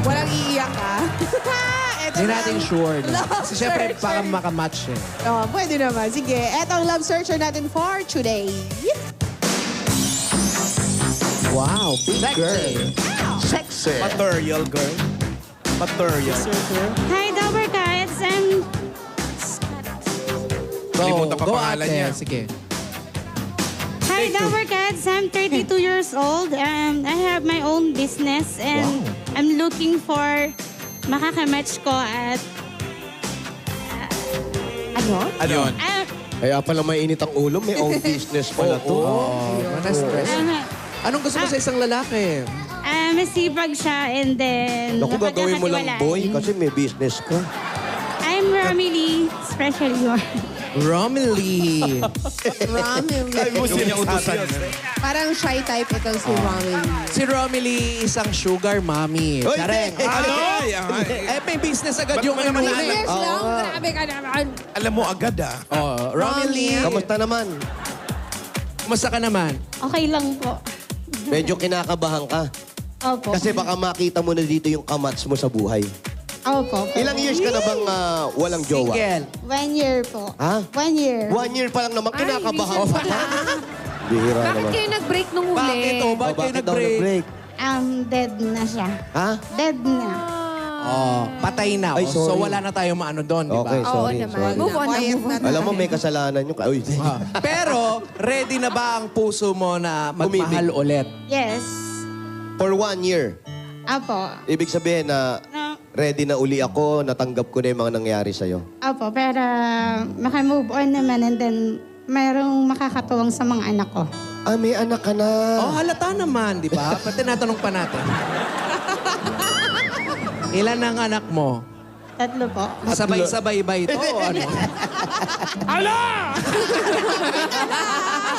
Walang iiyak ka. Eto Hindi na natin ang sure. No? love Kasi syempre, searcher. baka makamatch eh. Oh, pwede naman. Sige, eto ang love searcher natin for today. Wow, big girl. Sexy. Material, girl. Material. Hi, Dobercats. Kalimutan pa Go, pangalan ate. niya. Sige. Hi, Dobercats. I'm 32 years old. I have my own business and I'm looking for makakamatch ko at Ayun. Kaya pala mainit ang ulo, may own business pala to. Oh, stress. Anong gusto mo sa isang lalaki? masipag siya and then Naku, gagawin mo lang boy kasi may business ka. I'm Romilly, especially yours. Romilly. Romilly. Gusto niya utusan. Parang shy type itong si Romilly. Si Romilly isang sugar mommy. Oy, Chareng. Ano? May business agad Ba't yung mo naman ano alam? eh. Years lang, grabe ka naman. Alam mo agad ah. Oh, Romilly. Kamusta naman? Kumusta ka naman? Okay lang po. Medyo kinakabahan ka. Opo. Kasi baka makita mo na dito yung kamats mo sa buhay. Opo. Ilang years ka na bang walang jowa? Single. 1 year po. Ha? 1 year. 1 year pa lang naman, kinakabahan ka pa. Bihira Bakit naman. kayo nag-break nung huli? Bakit oh? Bakit kayo daw nag-break? Dead na siya. Ha? Dead na. Oh, patay na. Ay, oh. So sorry. wala na tayong maano doon, di ba? Okay, Oo sorry. naman. sorry. Move on na, move on. Alam mo, may kasalanan yung... Uy, Pero, ready na ba ang puso mo na magmahal ulit? Yes. for 1 year. Opo. Ibig sabihin na No. ready na uli ako, natanggap ko na yung mga nangyari sa'yo. Opo, pero makamove on naman and then mayroong makakatuwang sa mga anak ko. Ah, may anak ka na. Oh, halata naman, di ba? Pati natanong pa natin. Ilan ang anak mo? 3 po. Sabay-sabay ba ito? o ano?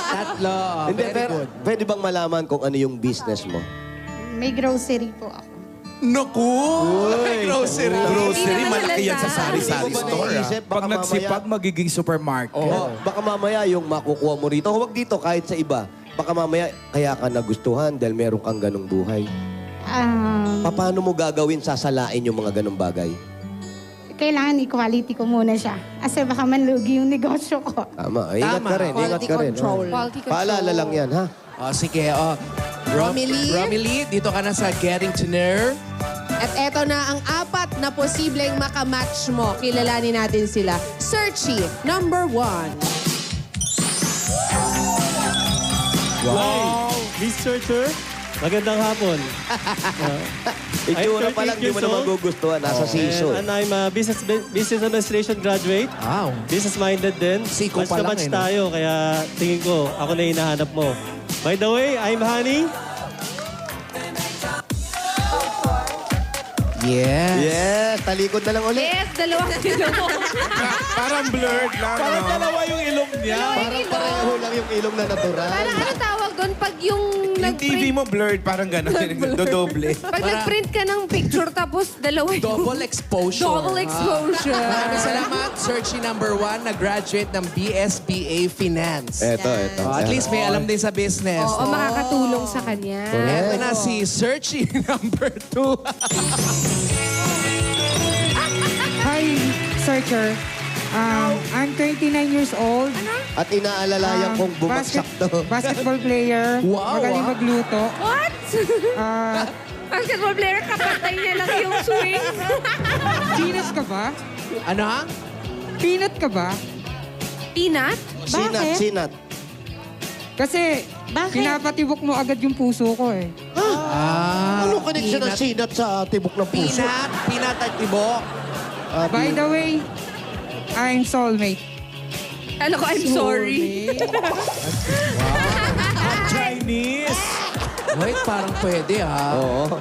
Tatlo. Oh, Hindi, very pero good. pwede bang malaman kung ano yung business mo? May grocery po ako. Naku! Grocery. Grocery, Hindi naman malaki yan sa halata. sari-sari Hindi ko ba store. naiisip, Ah. baka Pag nagsipag, magiging supermarket. Baka mamaya yung makukuha mo rito, huwag dito kahit sa iba. Baka mamaya kaya ka nagustuhan dahil meron kang ganong buhay. Paano mo gagawin sasalain yung mga ganong bagay? Kailangan equality ko muna siya. Kasi baka manlugi yung negosyo ko. Tama. Ingat Tama. ka rin. Ingat Quality ka rin. control. oh. Quality control. Paalala lang yan, ha? Oh, sige. Oh. Romilly, dito ka na sa Getting to Know. At eto na ang 4 na posibleng makamatch mo. Kilalanin natin sila. Searchy, number 1. Wow! Miss Searcher, magandang hapon. Itsura I'm pa lang, 38 di mo na years old. magugustuhan. Nasa season. And I'm a business administration graduate. Wow. Business-minded din. Siko Match pa na lang match eh, no? tayo, kaya tingin ko, ako na hinahanap mo. By the way, I'm Honey. Yes. Yes, talikod na lang ulit. Yes, dalawang ilong. Parang blurred lang. Parang dalawa yung ilong niya. Parang pareho lang yung ilong na natural. Parang ano tawag doon pag yung Yung TV mo blurred, parang gano'n. Dodoble. Pag nag-print ka ng picture tapos dalawa yung... Double exposure. Double exposure. Maraming salamat, Searchy number 1 na graduate ng BSBA Finance. Eto. Oh, at least may alam din sa business. Oo, makakatulong sa kanya. Eto na si Searchy number 2. Hi, Searcher. I'm 39 years old. At inaalalayan kong bumagsak to. Basketball player. Wow, Magaling ah. magluto. What? Ah, Basketball player, kapatay niya lang yung swing. peanut ka ba? Ano ha? Peanut ka ba? Peanut? Sinat, Bakit? sinat. Kasi pinapatibok mo agad yung puso ko eh. Ano connection ng sinat sa tibok ng puso? Peanut at tibok. By the way, I'm soulmate. Ano ko, I'm sorry. Chinese. Wait, parang pwede ha. Oo.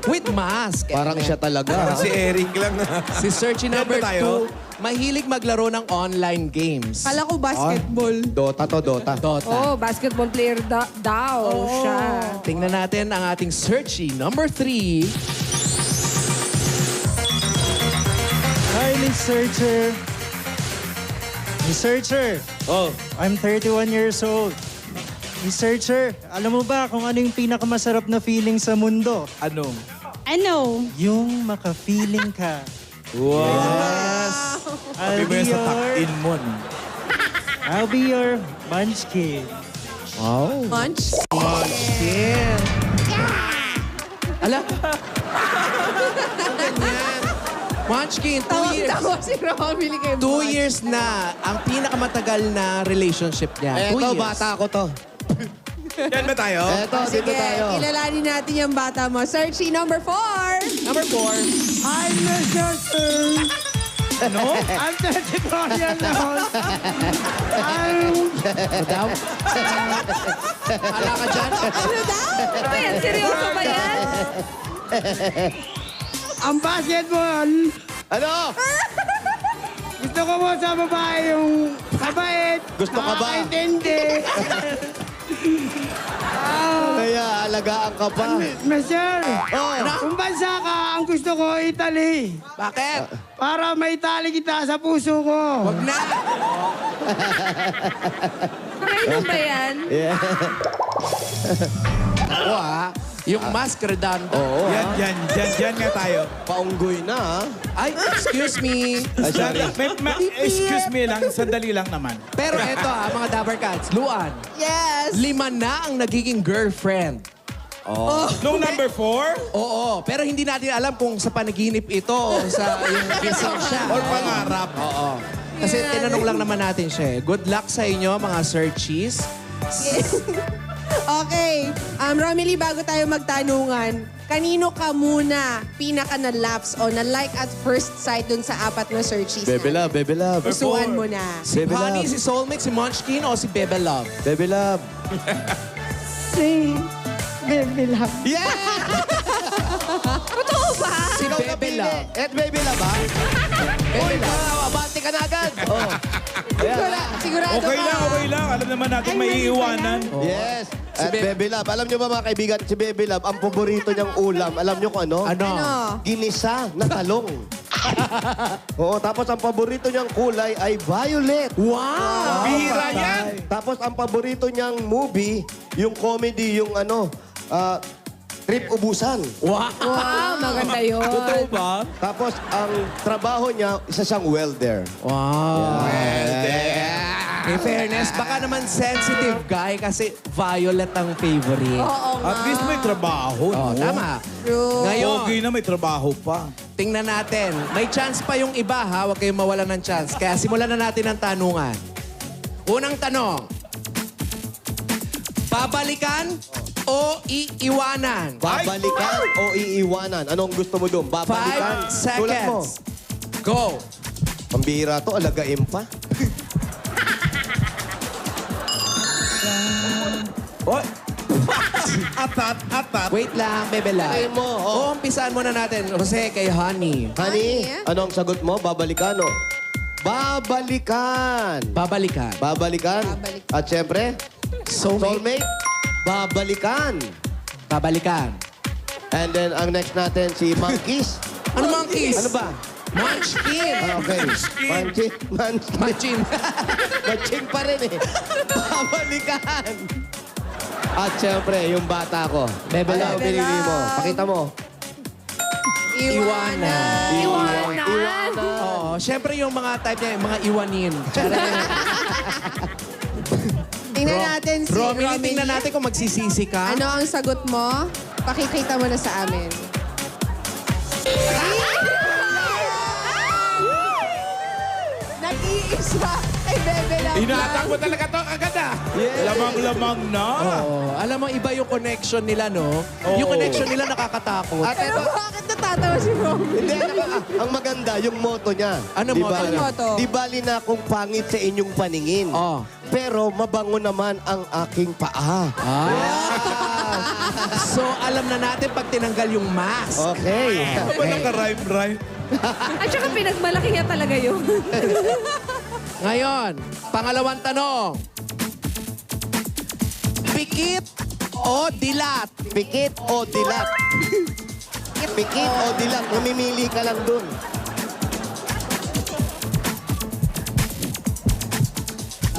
With mask. Parang siya talaga. Si Eric lang. Si Searchy number Tayo? 2, mahilig maglaro ng online games. Kala ko basketball. Dota to, Dota. Dota. Oh, basketball player daw siya. Tingnan natin ang ating Searchy number 3. Hi, Miss Searcher. Miss Searcher. Oh, I'm 31 years old. Miss Searcher, alam mo ba kung ano yung pinakamasarap na feeling sa mundo? Anong? Ano? Yung maka-feeling ka. Yes. Sabi mo yan sa tuck-in mo, no? I'll be your munchkin. Munch? Munchkin. Ala. Ganyan. Munchkin, 2 years. Tawa si Romilly kay 2 years na ang pinakamatagal na relationship niya. 2 Eto, years. bata ko to. Yan ba tayo? Eto, dito Sige, tayo. kilalanin natin yung bata mo. Searchy number 4. Number 4. I'm Mr. Ano? I'm 34 years old. Daw? Ala ka dyan? Ano daw? Ano ba yan? Seryoso ba yan? Ang basketball. Ano? Gusto ko mo sa babae yung kabait. Gusto ka ba? Nakakaintindi. Kaya, alagaan ka pa. Mister, Oh, kung bansa ka, ang gusto ko Italy. Bakit? Para maitali kita sa puso ko. Wag na. Ano ba yan? yeah. Ako yung mask redondo. Oo, Yan nga tayo. paunggoy na, ha? Ay, excuse me. Ay, sorry. Excuse me lang, sandali lang naman. Pero eto mga Dabber Cats, Luan, Yes. 5 na ang nagiging girlfriend. Nung number 4? Oo, pero hindi natin alam kung sa panaginip ito o sa yung kisang siya. Or pangarap? Oo. Kasi tinanong lang naman natin siya. Good luck sa inyo, mga searchies. Okay. Romilly, bago tayo magtanungan, kanino ka muna pinaka na-laughs o na-like at first sight dun sa 4 na searchies Bebe na? love, bebe love. Gustuhan mo na. Si Baby Honey, Love. si Soulmate, si Munchkin o si Bebe Love? Bebe love. Si Baby Love. Yeah! Totoo ba? Si Bebe Love. Et baby love, ha? Bebe Love. Abante ka na agad. Oh. Sigurado Okay ka. lang, okay lang. Alam naman natin may iiwanan. Yes. Si At Bebe Love. Alam niyo ba mga kaibigan, si Bebe Love, ang paborito niyang ulam, alam niyo kung ano? Ano? Ano? Ginisa na talong. Oo, tapos ang paborito niyang kulay ay violet. Wow! Bira yan! Tapos ang paborito niyang movie, yung comedy, yung Trip Ubusan. Wow! Wow, maganda yun. Totoo ba? Tapos ang trabaho niya, isa siyang welder. Wow! In fairness, baka naman sensitive guy kasi violet ang favorite. Oo nga. At least may trabaho, Oh, no? tama. True. Ngayon, Okay na may trabaho pa. tingnan natin. May chance pa yung iba, ha? Huwag kayong mawalan ng chance. Kaya simulan na natin ang tanungan. Unang tanong. Babalikan o iiwanan? Babalikan o iiwanan? Anong gusto mo doon? Babalikan? 5 Tulad mo. seconds. Go! Pambira to, alagain pa. Oy! Atat. Wait lang, Bebe Love. Alagain mo. Oh. Umpisaan muna natin, Jose, kay Honey. Honey, Honey? anong sagot mo? Babalikan o? Babalikan. Babalikan. Babalikan. Babalikan. At syempre, soulmate, babalikan. Babalikan. And then, ang next natin, si Monkeys. Ano monkeys? Ano ba? Munchkin. Okay. Munchkin. Munchin. Munchkin pa rin eh. Babalikan. At syempre, yung bata ko. Bebe Ano Love. ang pinili mo? Pakita mo. Iwanan. Iwanan. Oo, syempre yung mga type niya, yung mga iwanin. Tingnan natin si Romilly, tingnan natin kung magsisisi ka. Ano ang sagot mo? Pakikita mo na sa amin. Nag-iisa kay Bebe Love. Inatak mo talaga to agad ah. Lamang-lamang na. Oo. Alam mo, iba yung connection nila, no? Yung connection nila nakakatakot. At Pero ito, bakit natatawa si Romilly? hindi, ang maganda, yung motto niya. Ano Di motto ba? niya? Motto. Di bali na akong pangit sa inyong paningin. Oh. Pero mabango naman ang aking paa. So, alam na natin pag tinanggal yung mask. Okay. Ano naka-rhyme? At saka pinagmalaki niya talaga yun. Ngayon, pangalawang tanong. Pikit o dilat? Pikit o dilat? Pikit o dilat? Namimili ka lang dun.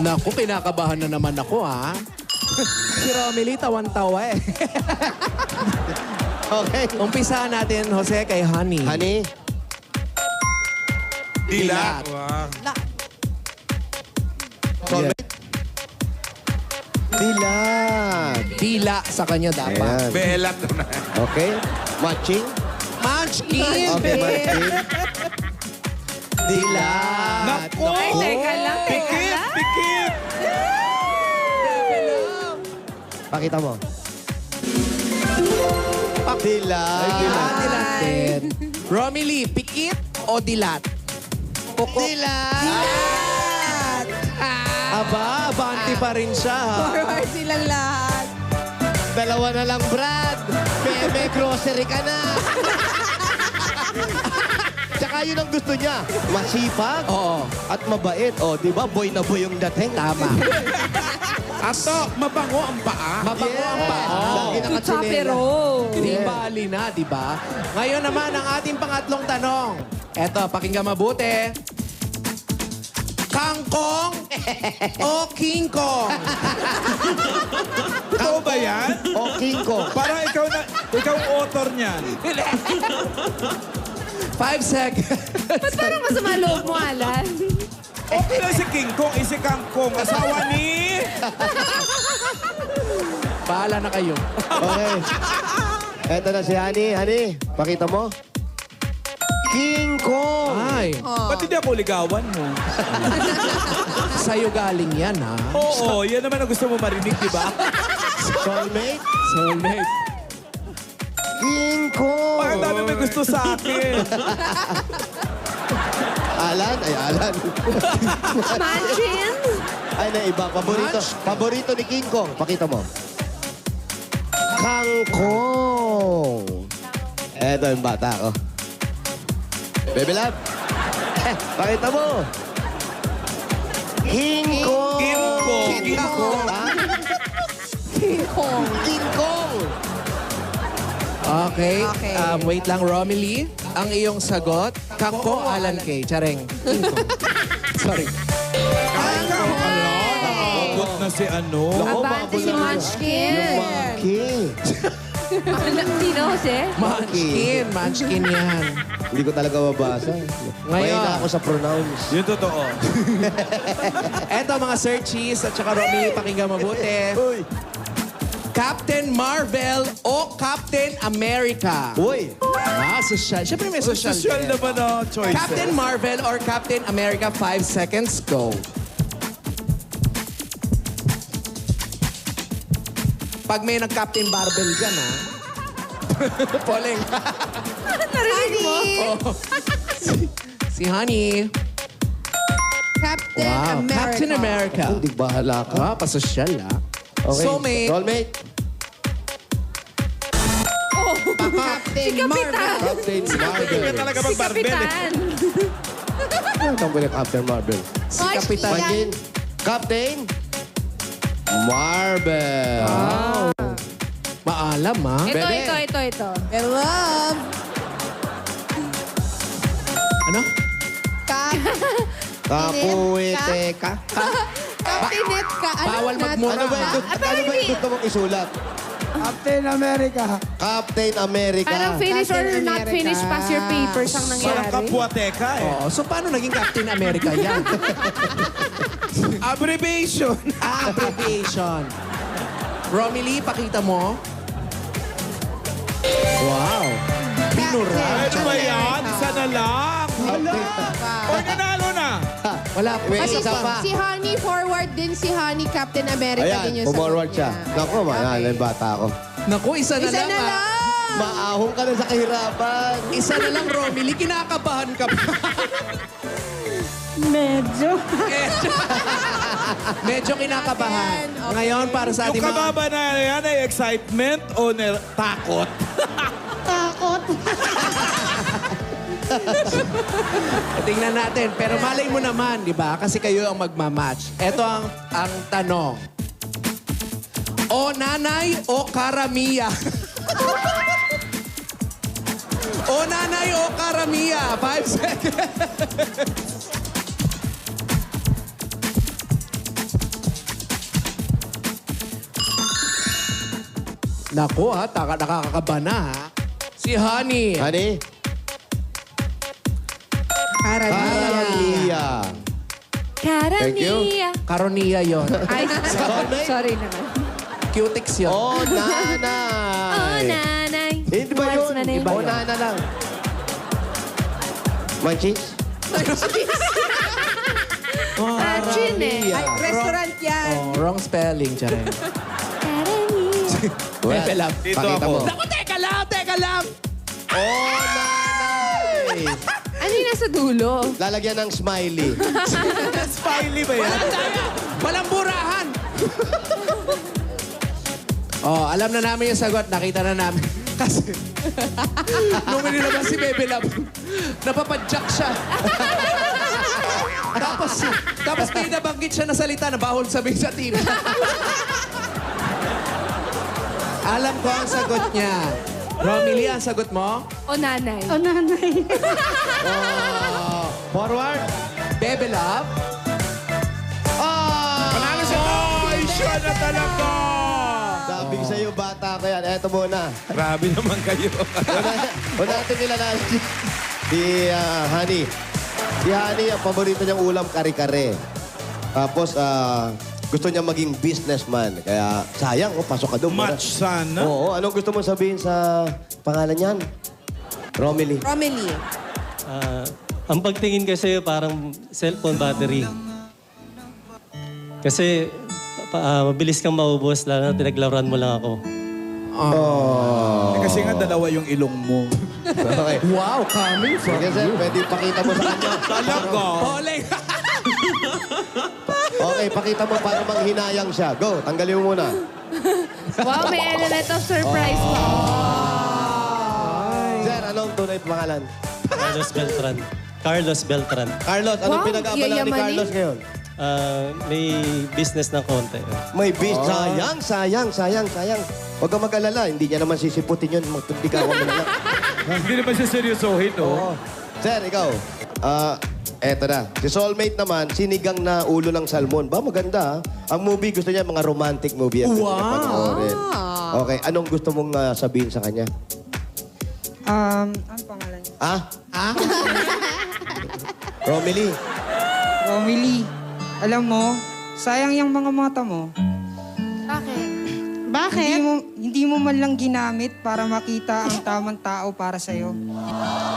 Naku, kinakabahan na naman ako, ha? Si Romilly, tawan-tawa eh. Okay. Umpisahan natin, Jose, kay Honey. Honey? Dilat. Wow. Soulmate? Dilat. Dila sa kanya dapat. Ayan. Belat na. Okay. Matching? Munchkin! Okay, matching. Dilat. Naku! Ay, teka lang, teka Pikit! lang. Pikit! Pakita mo. Dilat. Dilat din. Romilly, pikit o dilat? Dilat. Aba, abanti pa rin siya. ha? Forward silang lahat. Dalawa na lang, Brad. May grocery ka na. Tsaka yun ang gusto niya. Masipag Oo. at mabait. O, di ba? Boy na boy yung dating. Tama. Ato, mabango ang paa. Mabango ang paa. Lagi nakatsinela. Chapero. Di bali na, di ba? Ngayon naman, ang ating pangatlong tanong. Eto, pakinggan mabuti. Kangkong o King Kong? Totoo ba yan? O, King Kong. Parang ikaw ang author niyan. 5 seconds. Ba't parang masama loob mo, Alan? Okay lang si King Kong, si Kang Kong. Asawa ni... Bahala na kayo. Okay. Eto na si Honey. Honey, pakita mo. King Kong. Ay, Ba't hindi ako ligawan mo? sa'yo galing yan, ha? Oo, yan naman ang gusto mo marinig, di ba? Soulmate. Soulmate. King Kong. Bakit dami may gusto sa akin? Alan? Ay, Alan. Manchin? Ay, na iba. Paborito. Paborito ni King Kong. Pakita mo. Kangkong. Eto yung bata ko. Baby love. Pakita mo. King Kong. King Kong. King Kong. ha? King Kong. King Kong. Okay. Okay. Wait lang, Romilly. Ang iyong sagot, Kangkong Alan Kay. Chareng. King Kong. Sorry. Nakakagot na si ano. Abante si Munchkin. King. Sino, Jose? Munchkin. Munchkin yan. Hindi ko talaga mabasa. May na ako sa pronounce. Yun totoo. Eto mga searchies at saka Romilly, pakinggan mabuti. Uy. Captain Marvel o Captain America? Uy. Social. Siyempre may social. Social din. naman ang choices. Captain Marvel or Captain America, 5 seconds, go. Pag may nag-Captain Marvel dyan, ha? Poleng. Narinig mo? Oh. Si Honey. Captain Wow. America. Captain America. Oh, di bahala ka. Ah, pasosyal, ha? Okay. Soulmate. Soulmate. Captain Si Marvel. Kapitan. Captain Ka Marvel. talaga Si mag-barbell eh. Kapitan. Ano ang tambay ng Captain Marvel? Si Kapitan. Pagin. Captain Marvel. Maalam, ha? Ito, Bebe. ito. I love. Ano? Kapuwete ka. Kapinet ka. Alam Bawal natin. magmura. Ano ba yung gusto mong isulat? Captain America. Captain America. Parang finish or Captain not America. finish pass your papers ang Parang nangyari. kapwateka eh. Oo. So, paano naging Captain America yan? Abbreviation. Abbreviation. Romilly, pakita mo. Wow. Pinura. Ano ba yan? Isa na lang. O, nanalo na. Wala pa. May Kasi isa pa. si Honey, forward din si Honey, Captain America din Ayan, yung sagot pumorward siya. niya. Naku, mahal yung bata ko. Naku, isa na Isa lang. na ah. lang. Maahong ka na sa kahirapan. Isa na lang, Romilly. Kinakabahan ka pa. Medyo. Medyo kinakabahan. Okay. Ngayon, para sa Yung ating mga... kababa na yan ay excitement o takot? Takot. Tingnan natin. Pero malay mo naman, di ba? Kasi kayo ang magmamatch. Ito ang tanong. O nanay o karamiya? O nanay o karamiya? 5 seconds. Naku ha, nakakakaba na ha. Si Honey. Honey? Karania. Karania. Thank you. Karonia yon. Ay, Soulmate? sorry naman. Cutix yun. Oh, nanay. Oh, nanay. Hindi ba yun? Nanay. Iba yun. Nana lang. Munchies? Chin eh. Ay, restaurant yan. Oh, wrong spelling, Charing. Well, Bebe Love. Dito pakita ako. mo. Naku, teka lang. Oh, nanay. Ano yung nasa dulo? Lalagyan ng smiley. Smiley ba yan? Walang daya. Walang burahan. Oh, alam na namin yung sagot. Nakita na namin. Kasi, nung nilabas si Bebe Love, napapadyak siya. tapos may nabanggit siya na salita na bawal sabihin sa team. Alam ko ang sagot niya. Romilly, ang sagot mo? O nanay. Oh, nanay. Forward. Bebe Love? Panalo siya. Ay, siya na talaga. Sabi ko sa'yo, bata ka yan. Eto muna. Grabe naman kayo. Una natin nila na si Honey. Si Honey, ang paborito niyang ulam, kare-kare. Tapos, gusto niya maging businessman. Kaya, sayang, pasok ka doon. Match sana. Oo, anong gusto mong sabihin sa pangalan niyan? Romilly. Romilly. Ang pagtingin kasi parang cellphone battery. Kasi mabilis kang maubos, lalo na pinaglaruan mo lang ako. Eh, kasi nga dalawa yung ilong mo. Okay. Wow, coming from Sige, sir, pwede pakita mo sa kanya. Talaga. Oleng! Okay, pakita mo para manghinayang siya. Go, tanggalin mo muna. Wow, may element of surprise pa. Sir, anong tunay pangalan? Carlos Beltran. Carlos Beltran. Carlos, anong Wow, pinag-aabalan ni yayamanin. Carlos ngayon? May business ng konti. May bis. Sayang. Huwag kang mag-alala. Hindi niya naman sisiputin yun. Magtutikawan mo na lang. Hindi naman siya seryosohin, no? Sir, ikaw. Eto na. Si Soulmate naman, sinigang na ulo ng salmon. Ba, maganda. Ang movie, gusto niya mga romantic movie. Ang gusto niya panoorin. Okay, anong gusto mong sabihin sa kanya? Ano pangalan niya? Romilly. Romilly, alam mo, sayang yung mga mata mo. Bakit? Bakit? Hindi mo man lang ginamit para makita ang tamang tao para sa'yo.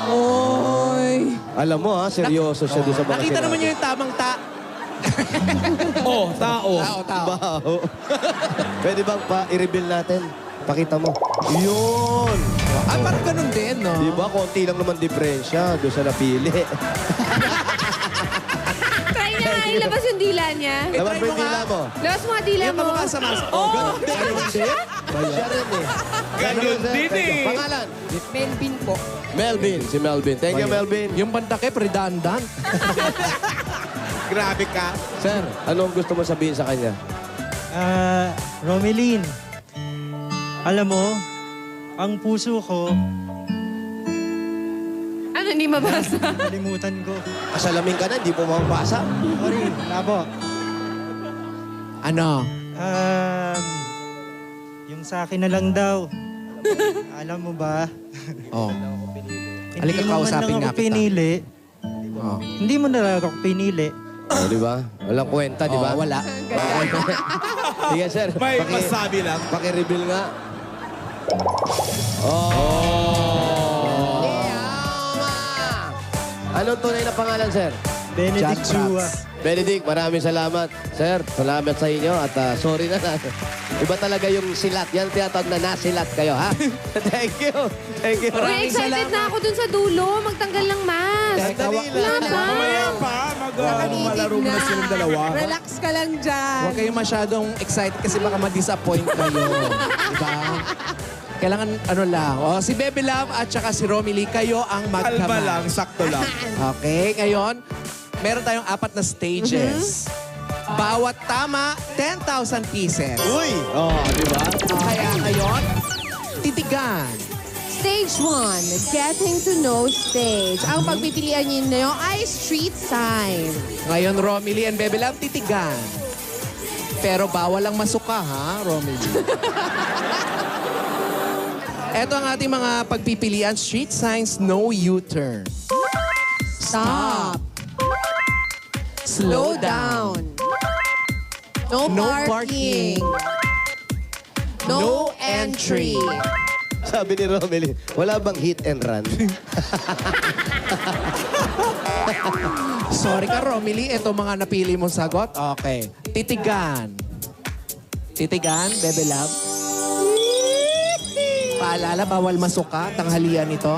Oy! Alam mo seryoso siya doon sa mga Nakita naman sinabi. niyo yung tamang Oh, tao. tao. Baho. Pwede bang i-reveal natin? Pakita mo. Yun! Parang ganun din, no? Di ba? Konti lang naman diferensya doon sa napili. Try niya nga, ilabas yung dila niya. Labas try mo mo yung dila nga. mo. Labas mo nga dila Yung mo. kamukha sa mas. Ganun din. Siya rin eh. Ganun sir. din Thank you. eh. Pangalan? Melvin po. Melvin. Si Melvin. Thank you, Melvin. Yung bandakip, redundant. Grabe ka. Sir, anong gusto mo sabihin sa kanya? Romelyn, alam mo, ang puso ko, Ano, hindi mabasa? kalimutan ko. Kasalamin ka na, hindi mo mapapasa. Sorry, labo. Ano? Yung sa akin na lang daw. Alam mo ba? Oh. Hindi Halika, mo man kausapin lang nga ako kita. pinili. Oh. Hindi mo na lang ako pinili. Oh, di ba? Walang kwenta, di ba? Oh, wala. Sige, sir. May masabi lang. Paki-reveal nga. Oh! Anong tunay na pangalan, sir? Benedict John Chua. Prats. Benedict, maraming salamat. Sir, salamat sa inyo at sorry na. Iba talaga yung silat. Yan tinatawag na nasilat kayo, ha? Thank you. Thank you. Uy, excited na ako dun sa dulo. Magtanggal ng mask. Sandali Wala lang. pa. Mamaya pa, malaro mo na silang dalawa. Relax ka lang dyan. Huwag kayong masyadong excited kasi baka ma-disappoint kayo. Diba? Kailangan ano lang. O, si Bebe Love at saka si Romilly, kayo ang Kalma magkamay. lang, sakto lang. Okay, ngayon, meron tayong 4 na stages. Bawat tama, 10,000 pieces. Uy! Oh, di ba? Kaya ngayon, titigan. Stage 1, getting to know stage. Ang pagpipilian niyo ay street sign. Ngayon, Romilly and Bebe Love, titigan. Pero bawal lang masuka, ha, Romilly? Ito ang ating mga pagpipilian. Street signs, no U-turn. Stop. Slow down. No parking. No entry. Sabi ni Romely, wala bang hit and run? Sorry ka, Romely. Ito mga napili mong sagot. Okay. Titigan. Titigan, Bebe Love. Paalala, bawal masuka. Tanghalian ito.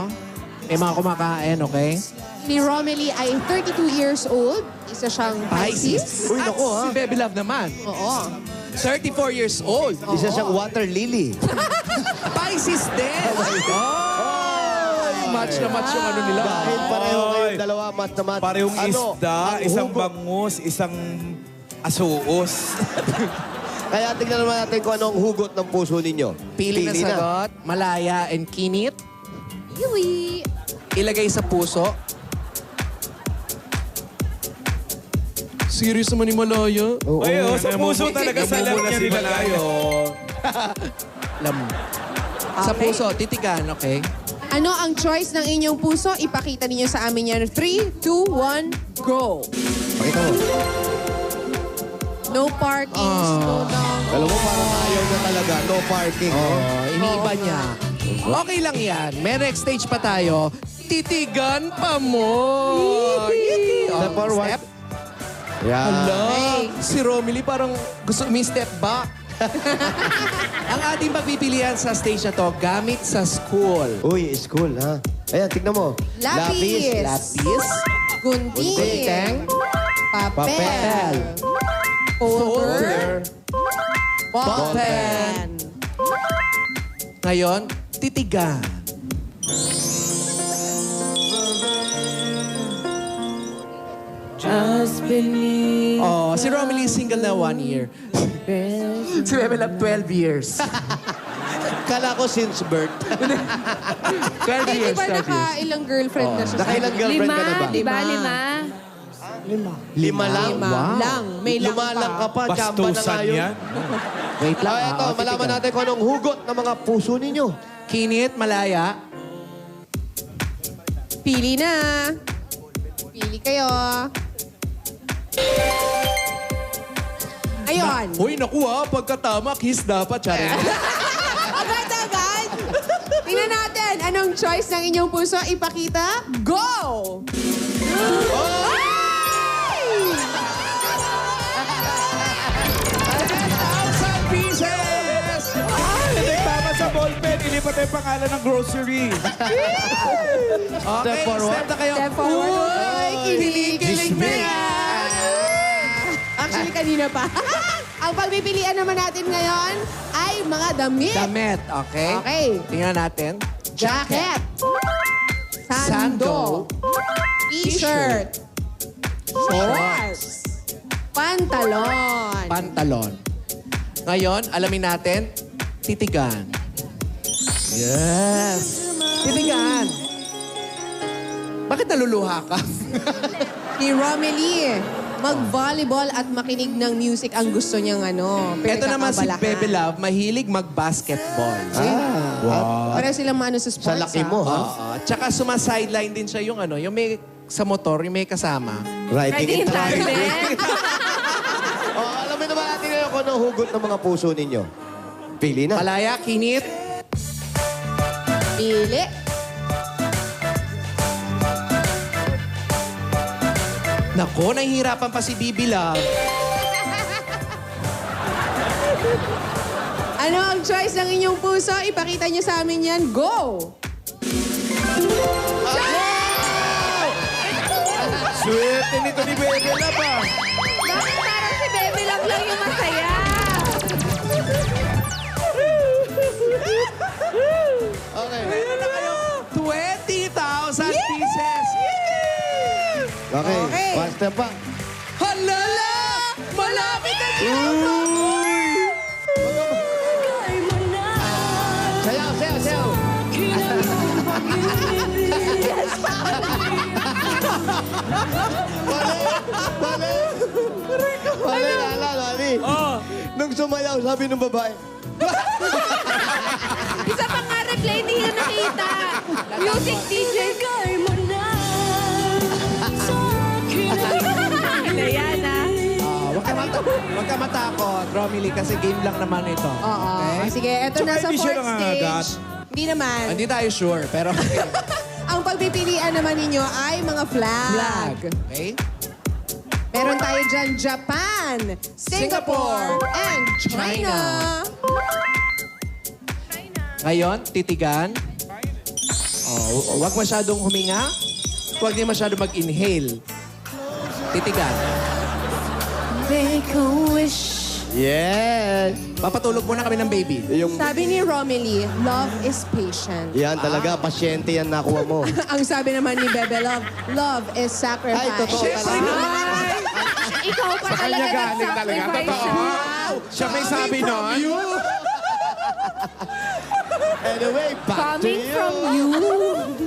May mga kumakain, okay? Si Romely ay 32 years old. Isa siyang Pisces. Uy, naku, ha? Si Bebe Love naman. Oo. 34 years old. Isa siyang water lily. Pisces din. Match na match yung ano nila. Dahil pareho kayong dalawa, match na match. Parehong Ano, isda, ang isang hugot- bangus, isang asuos. Kaya tingnan naman natin kung anong hugot ng puso ninyo. Pili na sagot. Malaya and kinit. Yui. Ilagay sa puso. Serious naman ni Malaya. Ay, sa puso talaga sa left niya nilagay. Alam mo. Sa puso, titigan, okay? Ano ang choice ng inyong puso? Ipakita ninyo sa amin yan. 3, 2, 1, go! Pakita mo. No parking, slow down. Alam mo, parang ayaw na talaga. No parking. Iniiba niya. Okay lang yan. May next stage pa tayo. Titigan pa mo. Step forward. Step. Yan. Hala, si Romely parang gusto step back. Ang ating pagpipilian sa stage na to, gamit sa school. Uy, school, ha? Ayan, tignan mo. Lapis. Lapis. Gunting. Gunting. Papel. Folder. Ballpen. Ngayon, titigan. Oh, si Romely single na 1 year. Si Bebe Love 12 years. Kala ko since birth. 12 Hindi years, ba 12 years. nakailang girlfriend na siya? Nakailang girlfriend ka na ba? Di ba? Lima. Lima lang. Lang. May lang Lumalang ka pa. pa. Tsamba na Bastusan ngayon. yan. Wait lang. Ito, malaman natin kung anong hugot ng mga puso ninyo. Kinit, malaya. Pili na. Pili kayo. Ayun. Uy, naku pagkatama, kiss dapat, Charing. Agad-agad. Tingnan natin. Anong choice ng inyong puso? Ipakita. Go! Pieces! Nagtama sa ballpen, ilipat yung pangalan ng grocery. Okay, step na kayo. Step forward. Uy, kinikilig na yan. Actually, kanina pa. Ang pagpipilian naman natin ngayon ay mga damit. Damit, okay? Okay. Tingnan natin. Jacket. Sando. T-shirt. Shorts. Pantalon. Pantalon. Ngayon, alamin natin, titigan. Yes. Titigan. Bakit naluluha ka? Si Romely, mag-volleyball at makinig ng music ang gusto niyang Ito naman si pinagkakabalahan. Bebe Love, mahilig mag-basketball. Para silang maano sa sports. Sa laki mo, ha? Oo. Tsaka suma-sideline din siya yung yung may sa motor, yung may kasama. Riding in traffic. Tandem. Alamin naman natin ngayon kung anong hugot ng mga puso ninyo. Pili na. Malaya, kinit. Pili. Nako, nahihirapan pa si Bibi Love. Ano ang choice ng inyong puso? Ipakita niyo sa amin yan. Go! Swerte nito ni Bebe Love, ah. Bakit parang si Bebe Love lang yung masaya? Okay. Meron na kayo 20,000 pieces. Okay. Okay. One step pa. Halala! Malapit na dito! Sayaw, sayaw, sayaw. Mali, mali. Nung sumayaw, sabi ng babae, Isa pang nga replay ni kanta. Music DJ. Ayan ah. Huwag ka matakot, Romilly, kasi game lang naman ito. Oo. Sige, eto Tsaka na sa hindi siya fourth nangangagat. stage. Hindi naman. Hindi tayo sure, pero... Ang pagpipilian naman ninyo ay mga flag. Okay? Meron tayo dyan Japan, Singapore, and China. Ngayon, titigan. Oh, huwag masyadong huminga. Huwag din masyadong mag-inhale. Titigan. Make a wish. Yes! Papatulog muna kami ng baby. Yung, Sabi ni Romilly, love is patient. yan talaga, pasyente yan nakuha mo. Ang sabi naman ni Bebe Love, love is sacrifice. Ay, totoo Siyempre talaga. naman! Ikaw pa Sa kanya talaga galing talaga. nag-sacrifice. Totoo. Siya may sabi nun. Anyway, back to Coming you. from you.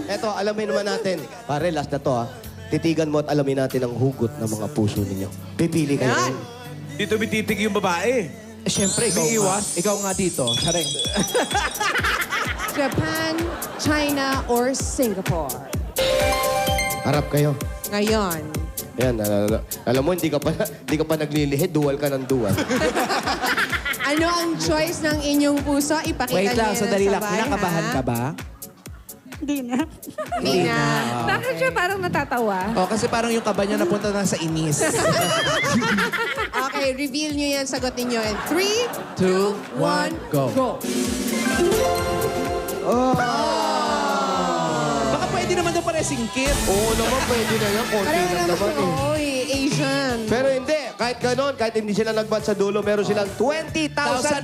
Eto, alamin naman natin. Pare, last na to ha. Titigan mo at alamin natin ang hugot ng mga puso ninyo. Pipili kayo. Yan. Dito bititig yung babae. Siyempre, ikaw May nga. iwas. Ikaw nga dito. Chareng. Japan, China, or Singapore. Harap kayo. Ngayon. Ayan, alam mo, hindi ka pa naglilihid, dual ka ng dual. Ano ang choice ng inyong puso? Ipakita Wait niyo lang, yan sandali sa lang. sabay, Kinakabahan ha? ka ba? Hindi na. Hindi na. Bakit siya parang natatawa? Oh, kasi parang yung kaba niya napunta na sa inis. Okay, reveal niyo yan. Sagot ninyo in 3, 2, 1, go. Baka pwede naman daw pare singkit. Oo naman, pwede na yan. Konti Pareho lang naman naman eh. oo eh, Asian. Pero hindi, kahit ganon, kahit hindi sila nagbat sa dulo, meron silang 20,000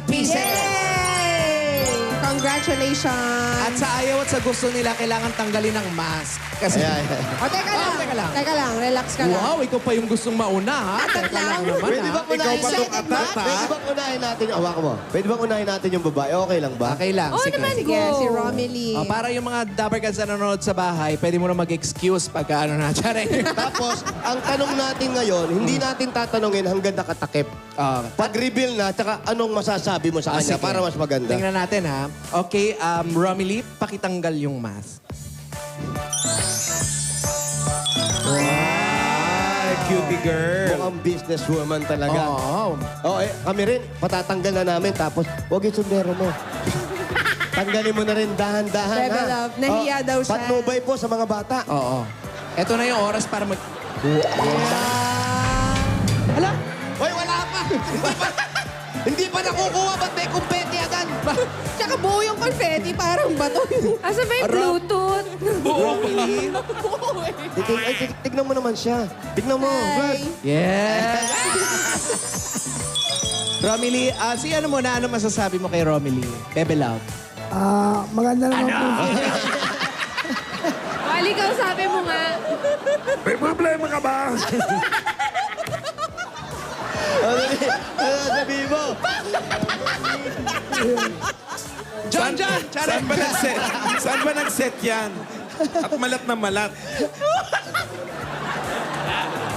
pieces. Yay! Congratulations! At sa ayaw at sa gusto nila, kailangan tanggalin ng mask. Kasi, Ayan. O, teka lang. teka lang. Teka lang, relax ka lang. wow, ikaw pa yung gustong mauna, ha? Teka lang naman, Pwede ha? bang unahin Ikaw pa natin? tong atat, ha? Pwede bang unahin natin yung hawak mo? Pwede bang unahin natin yung babae? Okay lang ba? Okay lang, Oo sige. naman, Sige, go. si Romilly. Oh, para yung mga Dapper Cats na nanonood sa bahay, pwede mo na mag-excuse pagka ano na, Chareng. Tapos, ang tanong natin ngayon, hindi natin tatanungin hanggang nakatakip. Pag-reveal na, tsaka anong masasabi mo sa kanya sige. para mas maganda. Tingnan natin, ha? Okay, Romilly, pakitanggal yung mask. Ay, cutie girl. Mukhang businesswoman talaga. Oo. Oh, kami rin, patatanggal na namin. Tapos, huwag yung sundero mo. Tanggalin mo na rin dahan-dahan, Bebe ha? Love, nahiya daw siya. Patnubay po sa mga bata. Oo. Ito na yung oras para mag... Hala! Hoy, wala pa! Hindi pa nakukuha. Ba't may kumpeti agad? Tsaka buo yung confetti, parang bato. Asa ba yung Bluetooth? Romilly. Tignan mo naman siya. Tignan mo. Brad. Yes! Romilly, si ano muna, ano masasabi mo kay Romilly? Bebe Love. Maganda naman po. Wali ka, sabi mo nga. May problema ka ba? Ano sabihin mo? John! Saan ba nag-set? Saan ba nag-set yan? At malat na malat.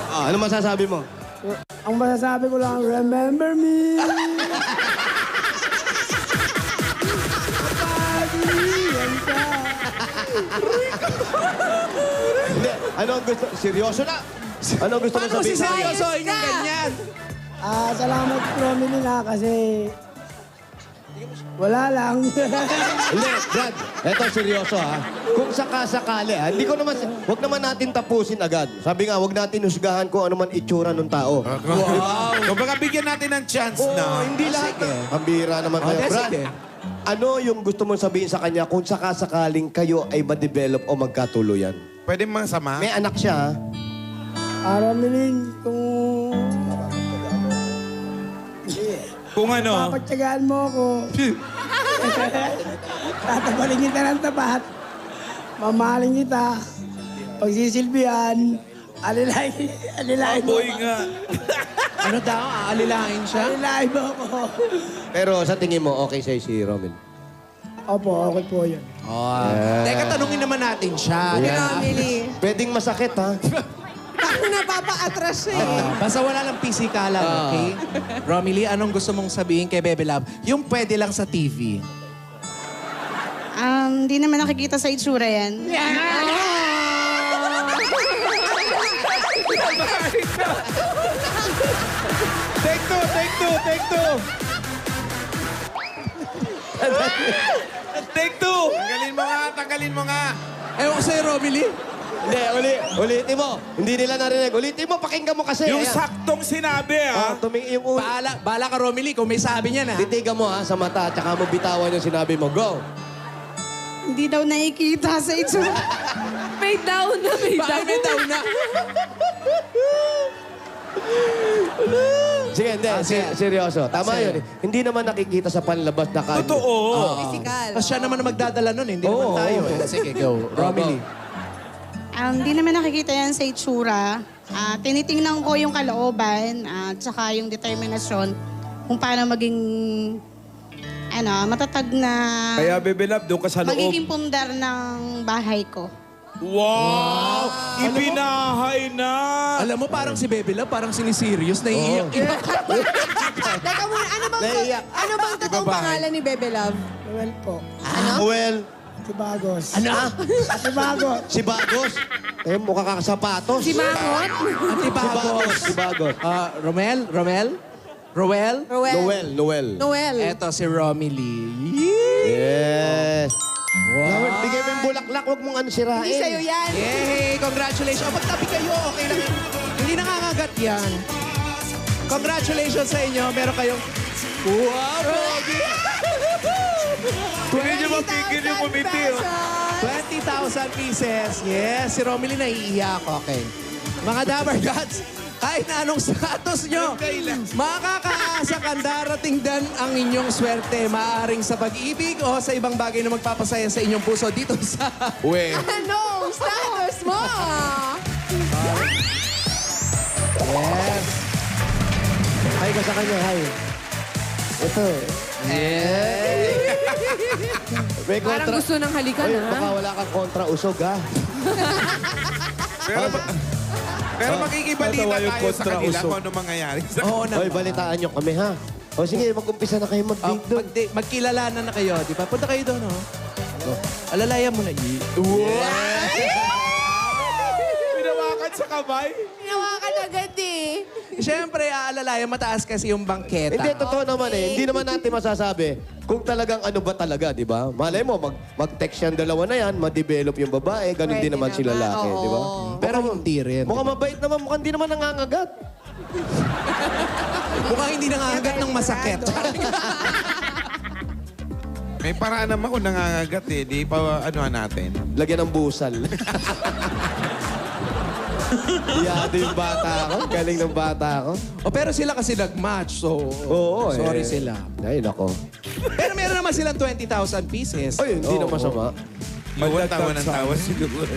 Ano masasabi mo? Ang masasabi ko lang, remember me. Hindi. Ano ang gusto? Seryoso na? Ano ang gusto mo Paano si sabihin sa kanya? seryosoin yung ganyan? Salamat Romilly na kasi wala lang. Hindi, Brad. Eto, seryoso ha. Kung sakasakali ha, hindi ko naman, wag naman natin tapusin agad. Sabi nga, wag natin husgahan kung ano man itsura ng tao. Wow. Kung baka bigyan natin ng chance Oo, na. hindi lahat. Ang bira naman kayo. di, Brad, sige. ano yung gusto mong sabihin sa kanya kung sakasakaling kayo ay ma-develop o magkatuluyan? Pwede masama? May anak siya ha? Romilly, Kung ano? papatsagaan mo ako, tatabalin kita ng tapat, mamahalin kita, pagsisilbihan, alilahin mo. Boy nga. Ano daw? Aalilahin siya? Alilahin mo ako. Pero sa tingin mo, okay sa'yo si Romel? Opo, okay po yun. Oh. Teka, tanungin naman natin siya. Romilly. Pwedeng masakit ha? Parang napapaatras siya eh. Basta wala lang pisikalan, okay? Romilly, anong gusto mong sabihin kay Bebe Love? Yung pwede lang sa TV. Hindi naman nakikita sa itsura yan. Take two, take two, take two. Take two. Tanggalin mo nga, tanggalin mo nga. Ewan ko sa'yo, Romilly. Hindi, ulitin mo. Hindi nila narinig. Ulitin mo, pakinggan mo kasi. Yung Ayan. saktong sinabi, Oh, tumingin yung Bahala ka, Romilly, kung may sabi niyan, ha? Titigan mo ha, sa mata, tsaka mo bitawan yung sinabi mo. Go! Hindi daw nakikita sa itsura. May down na, may Bakit down. may down na? Sige, hindi. Seryoso. Tama Sige. yun. Hindi naman nakikita sa panlabas na kanya. Totoo. Physical. Tapos siya naman ang magdadala nun, hindi naman Oo, tayo. oo. Eh. Sige, go. Romilly. Hindi naman nakikita yan sa itsura. Tinitingnan ko yung kalooban at saka yung determinasyon kung paano maging matatag na Kaya, Bebe Love, doon ka sa loob. magiging pundar ng bahay ko. Wow! Ibinahay na! Alam mo, parang si Bebe Love, parang siniserious, naiiyak. Teka muna, Naiiyak. ano bang totoong pangalan ni Bebe Love? Well po. Well, Si Bagos. Ano? Si Bagos. si Bagos. Mukha ka kasapatos. Si Mangot. Antibagos. Si Bagos. Romel? Roel. Noel. Eto si Romilly. Yes. Wow. Bigay mo yung bulaklak, huwag mong ano sirain. Hindi sa'yo yan. Yay! Congratulations! Magtabi kayo, okay lang. Hindi nangangagat yan. Congratulations sa inyo. Meron kayong... Wow! Pogi! Hindi niyo mapigil yung kumiti. 20,000 pieces. Yes, si Romilly naiiyak. Okay. Mga Dabber Gods, kahit na anong status nyo, makakaasa kang darating din ang inyong swerte. Maaaring sa pag-ibig o sa ibang bagay na magpapasaya sa inyong puso dito sa... Uwe. Anong status mo? Yes. Hi ka sa kanya, hi. Ito. May Parang gusto ng halikan, Oy, ha? baka wala kang kontra-usog, ha? Pero makikibalita Natawa yung tayo sa kanila kontra-usog. kung ano mangyayari. Oo na. Hoy, balitaan nyo kami, ha? O sige, mag-umpisa na kayo mag-date doon. Magkilalanan na kayo, di ba? Punta kayo doon, oh. Alalayan mo na. Pinawakan sa kamay. Hinawakan agad eh. Siyempre, aalalayan, mataas kasi yung bangketa. Hindi, totoo naman eh. Hindi naman natin masasabi kung talagang ano ba talaga, di ba? Malay mo, mag-text yan dalawa na yan, ma-develop yung babae, ganun din naman si lalaki, Oo. di ba? Pero hindi rin. Mukhang mabait naman, mukhang hindi naman nangangagat. Mukhang hindi nangangagat ng masakit. May paraan naman kung nangangagat eh. Di pa anuhan natin. Lagyan ng busal. Iyado yung bata ko. Galing ng bata ko. Pero sila kasi nag-match, so... Oo, sorry sila. Ay, nako. Pero meron naman silang 20,000 pieces. Ay, hindi na masama. Luwan tawa ng tawa si Luwan.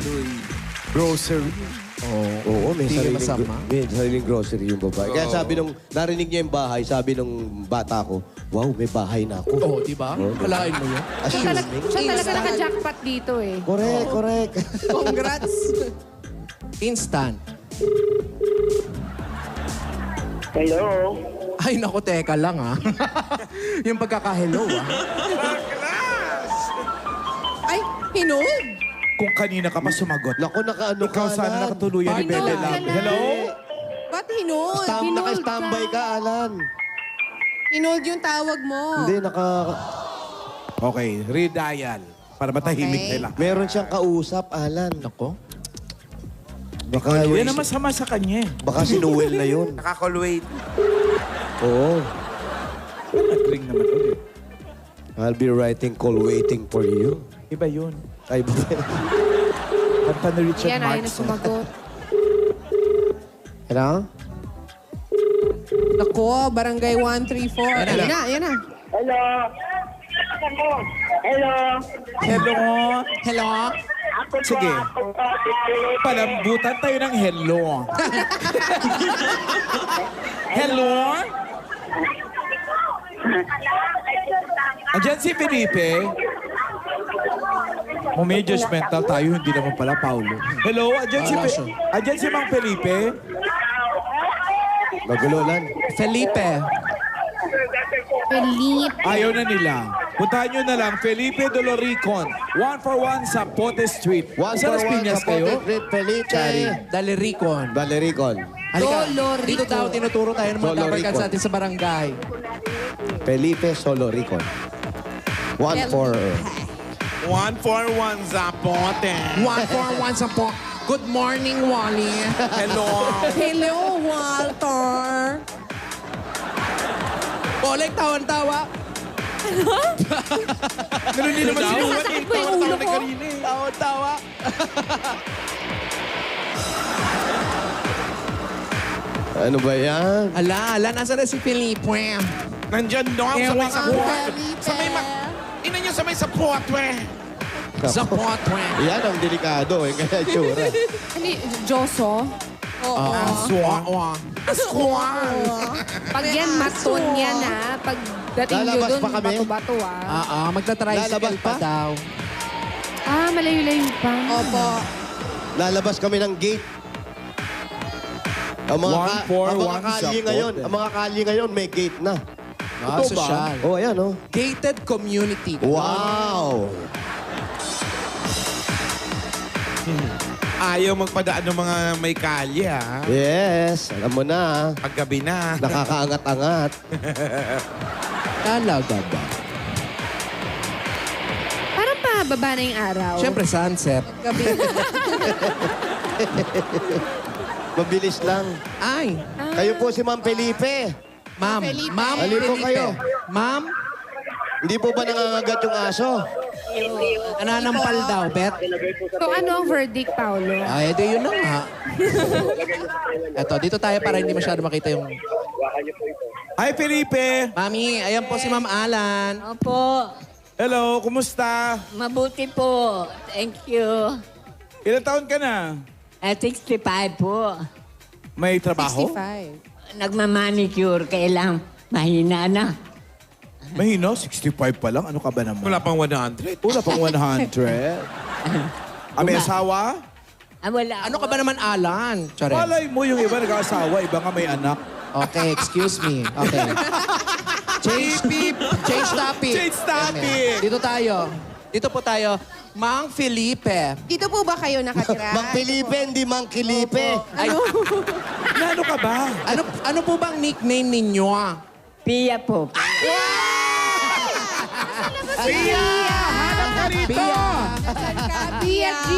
Grocery. Oo, may Hindi sariling, masama. may sariling grocery yung babae. Kaya sabi nung, narinig niya yung bahay, sabi nung bata ko, wow, may bahay na ako. Oo, di ba? Kalain mo yun. Assuming. Siya talaga naka-jackpot dito, eh. Correct. Congrats. Instant. Hello? Ay, naku, teka lang, ha. Yung pagkaka-hello, ha. Ay, hinood. Kung kanina ka pa sumagot. Naku, nakaano Ikaw ka, sana Alan. nakatuluyan ni Bebe Hinold ka Love. na. Hello? Ba't hinood? Naka-standby ka, Alan. Hinood yung tawag mo. Hindi, naka... Okay, redial. Para matahimik Okay. nila. Meron siyang kausap, Alan. Nako. Baka, Yan ang masama sa kanya. baka si Noel na yun. Nakaka-wait. Oo. Nag-ring naman ulit. I'll be writing call waiting for you. Iba yun. Ay, Kanta ni Richard Yan, ayaw na Marx. sumagot. Ano? Nako, Barangay 134. Ayan na, ayan na. Hello? Hello? Hello? Hello? Ako po, Sige. ako po. Palambutan tayo ng hello. Hello? Andiyan si Felipe. May judgmental tayo, hindi naman pala, Paulo. Hello? Andiyan si Mang Felipe? Magulo, Lan. Felipe. Felipe. Ayaw na nila. Puntahan nyo na lang, Felipe Doloricon. 1-for-1 sa Pote Street. One Sa for Las one Piñas sa kayo? Pote Street, Felipe. Dalericon. Valericon. Halika, Dolorico. dito daw tinuturo tayo ng mga Dolorico. dabarkads natin sa barangay. Felipe Soloricon. 1 for... 1-for-1 sa pote. 1-for-1 sa po. Good morning, Wally. Hello. Hello, Walter. Oleg, tawan-tawa. Ganun din naman sinuwan Nasasakit po yung ulo ko. Tawan-tawa. Ano ba yan? Ala, nasa na si Felipe? Nandyan daw sa may sapot. Felipe. Sa may ina niya sa may sapot, we. Sa potwe. Yan ang delikado eh, kaya tsura. Ano, Joso? Oo. Aswang. Pag yan, maton yan ha. Pag dating nyo Lalabas dun, pa kami? bato-bato ah. Magta-tricycle Lalabas pa pa? daw. Ah, malayo-layo pa. Opo. Lalabas kami ng gate. Ang mga, One for ang mga one sa kalye ngayon, Pote. ang mga kalye ngayon may gate na. Ah, Ito ba? sosyal. Oh, ayan oh. Gated community. Wow! Ayaw magpadaan ng mga may kalye, ha? Yes, alam mo na. Paggabi na. Nakakaangat-angat. Talaga ba? Parang pababa na yung araw. Siyempre, sunset. Gabi. Mabilis lang. Ay, Kayo po si Ma'am Felipe. ma'am. Felipe. Ma'am Halika Felipe. kayo. Ma'am, Hindi po ba nangangagat yung aso? nananampal daw, bet. So ano ang verdict, Paolo? Ay, edi yun na nga. Eto, dito tayo para hindi masyado makita yung... Hi, Felipe! Mami, ayan po si Ma'am Alan. Opo, Hello, kumusta? mabuti po. Thank you. Ilang taon ka na? 65 po. May trabaho? 65. Nagmamanicure, kailang mahina na. Mahina, 65 pa lang. Ano ka ba naman? Wala pang 100. Wala pang 100. May asawa? Ah, wala. Ano ka ba naman, Alan? Charet. Malay mo yung iba nag-asawa, iba nga may anak. Okay, excuse me. Okay. Change topic. Change topic. Dito tayo. Dito po tayo. Mang Felipe. Dito po ba kayo nakatira? Mang Felipe, hindi Mang Kilipe. Ay, Ano ka ba? ano po bang nickname ninyo? Pia po. Pia! Hanap ka rito! Pia. Pia G!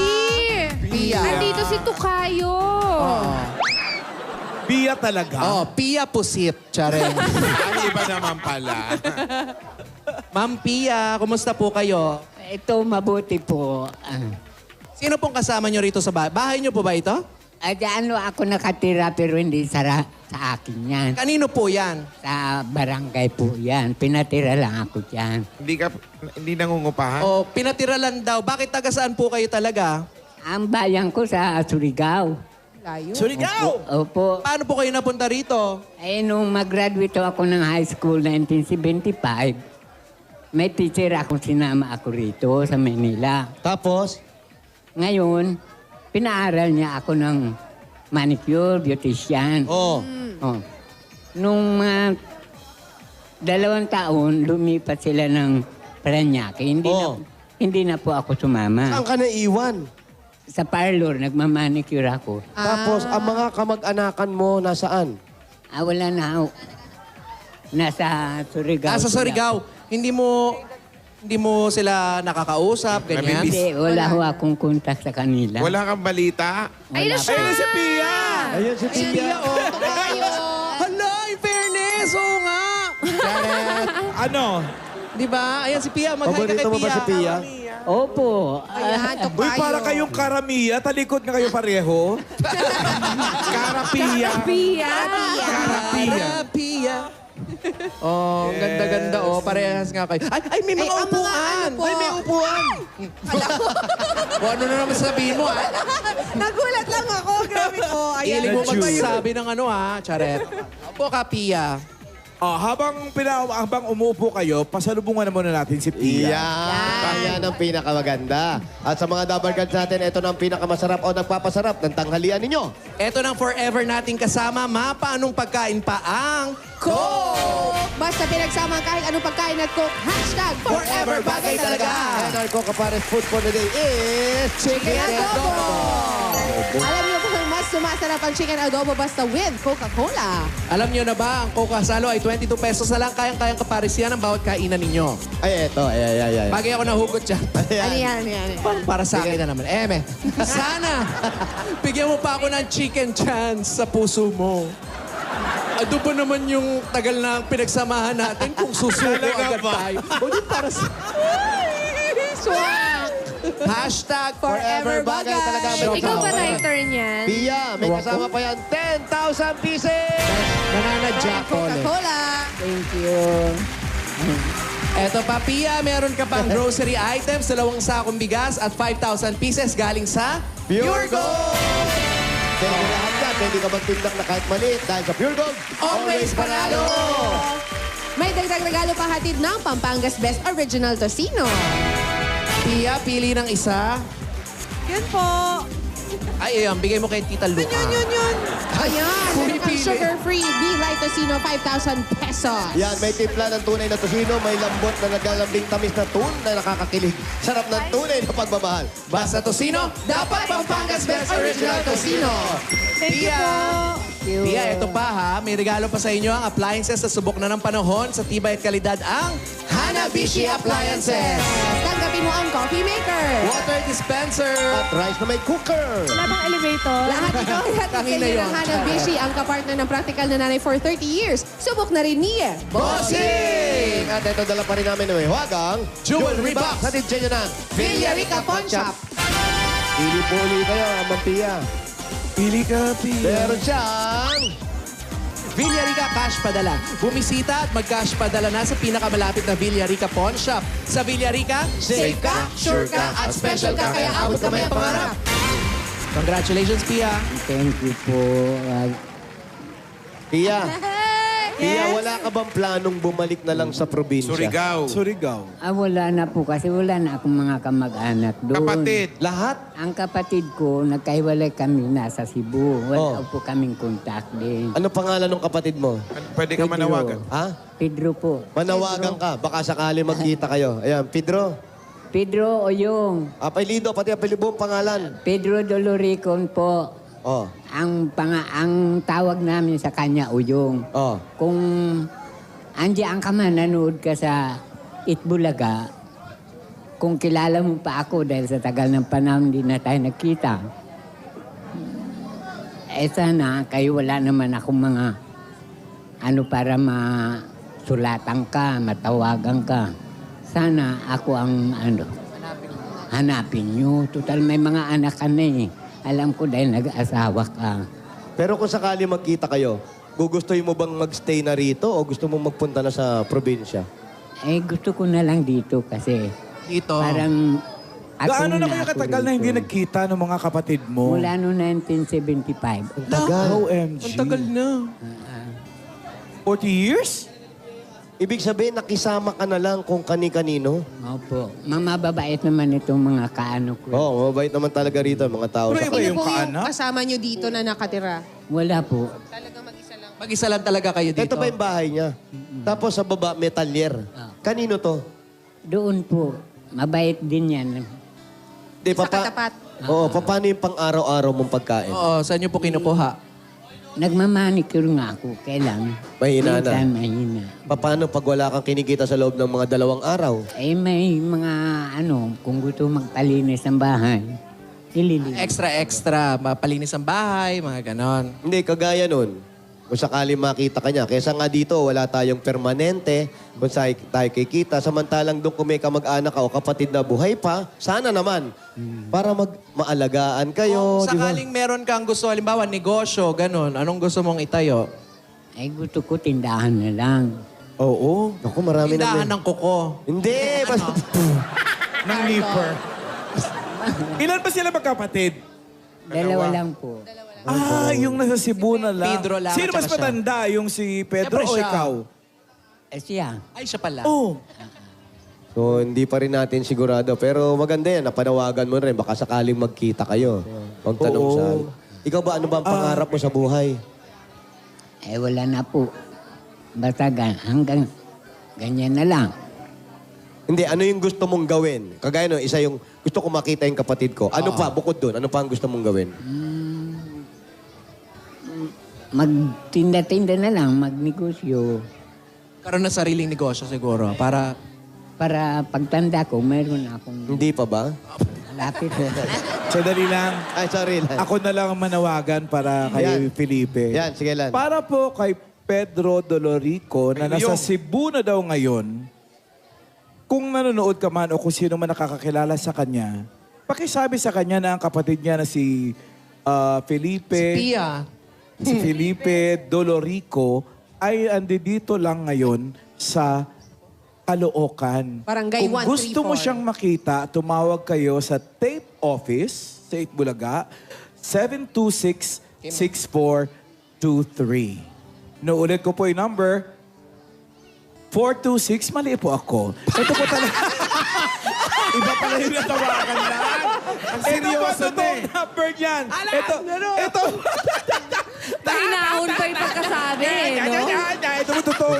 Pia. Nandito si Tukayo. Pia talaga? Oh, Pia Pusit. Charet. Ang iba naman pala. Ma'am Pia, kumusta po kayo? Ito, mabuti po. Sino pong kasama nyo rito sa bahay? Bahay nyo po ba ito? Ano ako nakatira pero hindi sa akin yan. Kanino po yan? Sa barangay po yan. Pinatira lang ako dyan. Hindi nangungupahan? O, pinatira lang daw. Bakit taga saan po kayo talaga? Ang bayan ko sa Surigao. Layo. Surigao! Opo. Paano po kayo napunta rito? Nung mag-graduate ako ng high school 1975, may teacher ako, sinama ako rito sa Manila. Tapos? Ngayon, pinaaral niya ako ng manicure, beautician. Oh. Oh. Nung 2 taon, lumipat sila ng Paranaque. Hindi na po ako sumama. Saan ka naiwan? Sa parlor, nagmamanicure ako. Tapos, ang mga kamag-anakan mo nasaan? Wala na. Nasa Surigao. Sa Surigao. Hindi mo sila nakakausap, ganyan? Hindi, wala ho akong kontak sa kanila. Wala kang balita? Ayun na siya! Ayun si Pia! Ayun si Pia. Hala, in fairness, oo nga. Charet. Ano? Di ba? Ayan si Pia, mag-hi ka kay Paborito mo ba Pia. si Pia? Opo. Ayan, Uy, para kayong karamiya. Talikod na kayo pareho. Karapia. Pia! Pia. Oh, ganda-ganda oh. Parehas nga kayo. Ay, may mga Ay, ang mga upuan. ano po. Ay, may upuan. O ano na naman sabihin mo, ah? Nagulat lang ako. Grabe ko. Ayan. Hilig mo magsabi ng ano, ah, Charet. Opo ka, Pia. Oh, habang umuupo kayo, pasalubungan na muna natin si Pia. Yan ang pinakamaganda. At sa mga Dabarkads natin, ito na ang pinakamasarap o nagpapasarap ng tanghalian ninyo. Ito ng forever nating kasama, mapaanong pagkain pa ang Coke! Basta pinagsama kahit anong pagkain at Coke, hashtag forever bagay talaga! And our Coca Pares food for the day is Chicken Adobo! Alam niyo kung mas sumasarap ang chicken adobo basta with Coca-Cola. Alam niyo na ba, ang Coca Salo ay 22 pesos na lang. Kayang-kayang kapares yan ang bawat kainan ninyo. Ay, ito. Ay. Bagay ako nahugot dyan. Ano yan? Para sa akin na naman. Sana, bigyan mo pa ako ng chicken chance sa puso mo. Adobo naman yung tagal na pinagsamahan natin kung susuko agad tayo. O di para sa... Swak! Hashtag forever bagay talaga. Ikaw ba writer niyan? Pia, may kasama pa yan. 10,000 pieces! Nananadya ko ulit. Coca-Cola! Thank you. Eto pa, Pia, meron ka pang grocery items, 2 sakong bigas at 5,000 pieces galing sa Pure Gold! Pwede lahat ka. Pwede ka magtindak na kahit maliit dahil sa Pure Gold. Always panalo! May dagdag regalo pa hatid ng Pampanga's Best Original Tocino. Pia, pili ng isa. Yan po. Ay, ayan, bigay mo kay Tita Luca. Yun. Ayan. Pumipili. Meron kang sugar-free V-Light Tocino, 5,000 pesos. Yan, may timpla ng tunay na tocino, may lambot na naglalambing tamis na tun na nakakakilig. Sarap ng tunay na pagmamahal. Basta Tocino, dapat Pampanga's Best Original Tocino. Thank you po. Pia, ito pa ha. May regalo pa sa inyo ang appliances sa subok na ng panahon sa tibay at kalidad ang Hanabishi Appliances. Tanggapin mo ang coffee maker. Water dispenser. At rice na may cooker. Wala bang elevator? Lahat ito ay hatid sa Kanina inyo yun. ng Hanabishi, ang kapartner ng practical na nanay for 30 years. Subok na rin niya. Bossing! At ito dala pa rin namin ng huwagang Jewelry box. Sa DJ nyo ng Villarica Pawn Shop. Pili-puli kayo, Amang Pia. Pili ka, Pia. Meron siyang... Villarica Cash Padala. Bumisita at mag-cash padala na sa pinakamalapit na Villarica Pawn Shop. Sa Villarica, safe ka, sure ka, at special ka, kaya abot ka may pangarap. Congratulations, Pia. Thank you po. Pia, wala ka bang planong bumalik na lang sa probinsya? Surigao. Wala na po kasi wala na akong mga kamag-anak doon. Kapatid. Lahat? Ang kapatid ko, nagkahiwalay kami nasa Cebu. Wala po kaming contact din. Ano pangalan ng kapatid mo? Pwede ka manawagan. Ha? Pedro po. Manawagan ka. Baka sakali magkita kayo. Ayan, Pedro. Pedro Oyong. Apelido, pati apelido ang pangalan. Pedro Doloricon po. Oh. Ang tawag namin sa kanya, Uyong. Oh. Kung andiyan ka man, nanood ka sa Itbulaga, kung kilala mo pa ako dahil sa tagal ng panahon hindi na tayo nagkita, sana kayo wala naman akong mga para masulatan ka, matawagan ka. Sana ako ang hanapin nyo. Total may mga anak ka na eh. Alam ko dahil nag-asawa ka. Pero kung sakali magkita kayo, gugustuhin mo bang magstay na rito o gusto mo magpunta na sa probinsya? Gusto ko na lang dito kasi Dito. parang... Gaano na kayo ako katagal na rito. hindi nagkita ng mga kapatid mo? Mula noong 1975. Ang tagal. OMG. Ang tagal na. 40 years? Ibig sabihin, nakisama ka na lang kung kani-kanino? Opo. Mamababait naman itong mga kaano ko. Oo, mabait naman talaga rito ang mga tao Pero sa iba Sino yung po yung kaanak? kasama nyo dito na nakatira? Wala po. Mag-isa lang talaga kayo dito. Ito ba yung bahay niya? Tapos sa baba, metalyer. Kanino to? Doon po. Mabait din yan. Di, Sa katapat. Oo, paano yung pang-araw-araw mong pagkain? Oo, saan niyo po kinukuha? Nagmamanicure nga ako. Kailan? Mahina na. Minsan mahina. Paano pag wala kang kinikita sa loob ng mga 2 araw? May mga kung gusto magpalinis ng bahay, ililinis. Extra, mapalinis ang bahay, mga ganon. Hindi, kagaya nun. Kung sakali makita ka niya. Kesa nga dito, wala tayong permanente. Kung tayo kikita. Samantalang doon kung may kamag-anak ka o kapatid na buhay pa, sana naman. Para maalagaan kayo. Kung sakaling meron kang gusto, halimbawa, negosyo, ganon, anong gusto mong itayo? Gusto ko tindahan na lang. Oo. Naku, marami Tindahan na. ng kuko. Hindi. Ng nipper. Ilan ba sila magkapatid? Dalawa lang po. Yung nasa Cebu na lang. Pedro lang Sino at mas saka siya. matanda? Yung si Pedro Siyempre o siya. ikaw? Siya. Ay, siya pala. Oh. So, hindi pa rin natin sigurado. Pero maganda yan, napanawagan mo rin. Baka sakaling magkita kayo. Magtanong Oo. sa... Ikaw ba, ano ba ang pangarap mo sa buhay? Wala na po. Basta hanggang ganyan na lang. Hindi, ano yung gusto mong gawin? Kagaya no, isa yung gusto ko makita yung kapatid ko. Ano pa, bukod doon? Ano pa ang gusto mong gawin? Magtinda-tinda na lang, magnegosyo. Karoon na sariling negosyo siguro. Para Pagtanda ko, mayroon akong Hindi pa ba? malapit. Sandali lang. Ay, sorry lang. Ako na lang ang manawagan para kay Yan. Felipe. Yan, sige lang. Para po kay Pedro Dolorico na nasa Cebu na daw ngayon, kung nanonood ka man o kung sino man nakakakilala sa kanya, pakisabi sa kanya na ang kapatid niya na si Felipe, Pia. si Felipe Dolorico ay andito lang ngayon sa Caloocan. Barangay Kung gusto mo 134. siyang makita, tumawag kayo sa tape office sa Itbulaga, 726-6423. Naulit ko po yung number, 426, mali po ako. Ito po talaga. Iba pala yung natawagan lang. Ang seryoso na eh. Number niyan. Ito. Pahinahon pa yung pagkasabi, no? Ito mo totoo.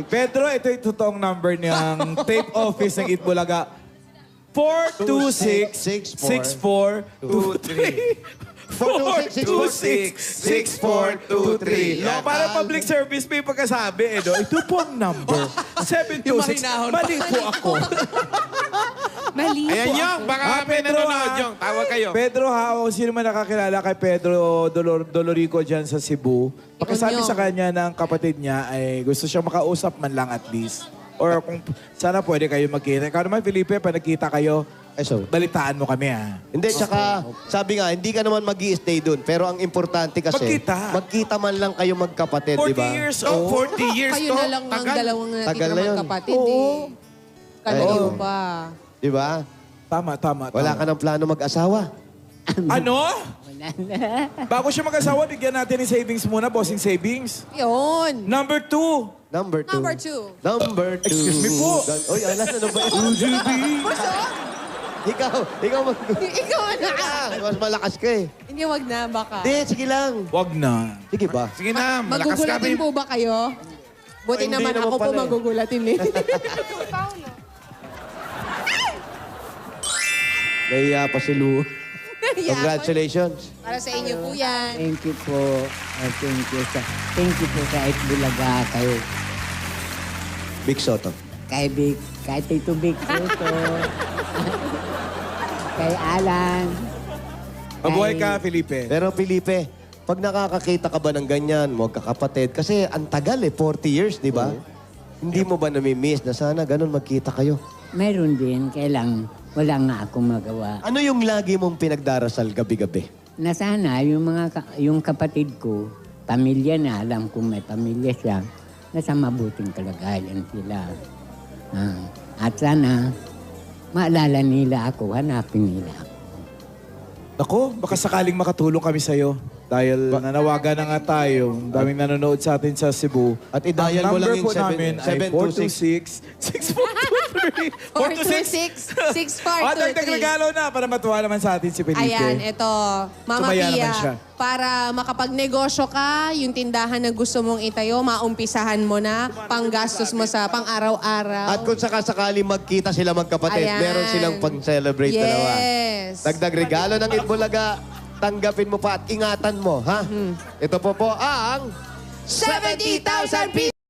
Pedro, ito yung totoong number niyang tape office ng Itbulaga. 426-6423. 426-6423. No, para public service may pagkasabi eh, no? Ito po ang number. 726. Mali po ako. Mali Ayan po yung, ako. baka may nanonood yung. Tawag kayo. Pedro ha, o sino man nakakilala kay Pedro Dolorico dyan sa Cebu, pakisabi Ikonyo. sa kanya na ang kapatid niya ay gusto siyang makausap man lang at least. Or kung sana pwede kayo magkita. Ikaw naman, Felipe, pag nagkita kayo, Ay, sorry. balitaan mo kami ha. Hindi, tsaka sabi nga, hindi ka naman mag-i-stay doon. Pero ang importante kasi, Magkita man lang kayo magkapatid, 40 di ba? years old. 40 years Kayo to. na lang ang Tagal. dalawang Tagal natitira na yun. magkapatid Oo. eh. Kalayo Oo. pa. Di ba? Tama. Wala ka ng plano mag-asawa. Ano? Wala na. Bago siya mag-asawa, bigyan natin ng savings muna, bossing savings. Yun. Number 2. Number 2. Number 2. Number 2. Excuse me po. Oy, alas, ano ba yun? Ikaw Ikaw na. Mas malakas ka eh. Hindi, wag na, baka. Hindi, sige lang. Wag na. Sige ba? Sige na, malakas ka. Magugulatin po ba kayo? Buti Hindi naman naman ako po pala eh. magugulatin eh. Nahiya pa si Lou. Congratulations. Para sa inyo po yan. Thank you po. Thank you po sa Itbulaga, Big Soto. kay Tito Big Soto, kay Alan. Mabuhay ka, Felipe. Pero Felipe, pag nakakakita ka ba ng ganyan, magkakapatid, kasi ang tagal 40 years, di ba? Hindi mo ba namimiss na sana ganun magkita kayo? Meron din, kailang wala nga akong magawa. Ano yung lagi mong pinagdarasal gabi-gabi? Na sana yung kapatid ko, pamilya na, alam kong may pamilya siya, nasa mabuting kalagayan sila. At sana, maalala nila ako, hanapin nila ako. Ako, baka sakaling makatulong kami sa'yo. Dahil nanawagan na nga tayo. Ang daming nanonood sa atin sa Cebu. At i-dial mo lang yung 426 426-6423. O, dagdag regalo na para matuwa naman sa atin si Felipe. Ayan, ito. Mama Tumaya naman siya. Pia, para makapagnegosyo ka, yung tindahan na gusto mong itayo, maumpisahan mo na, panggastos mo sa pang-araw-araw. At kung sakasakali magkita sila magkapatid, Ayan. meron silang pang-celebrate dalawa. Yes. Dagdag regalo ng Itbulaga, tanggapin mo pa at ingatan mo, ha? Ito po ang 70,000 pesos!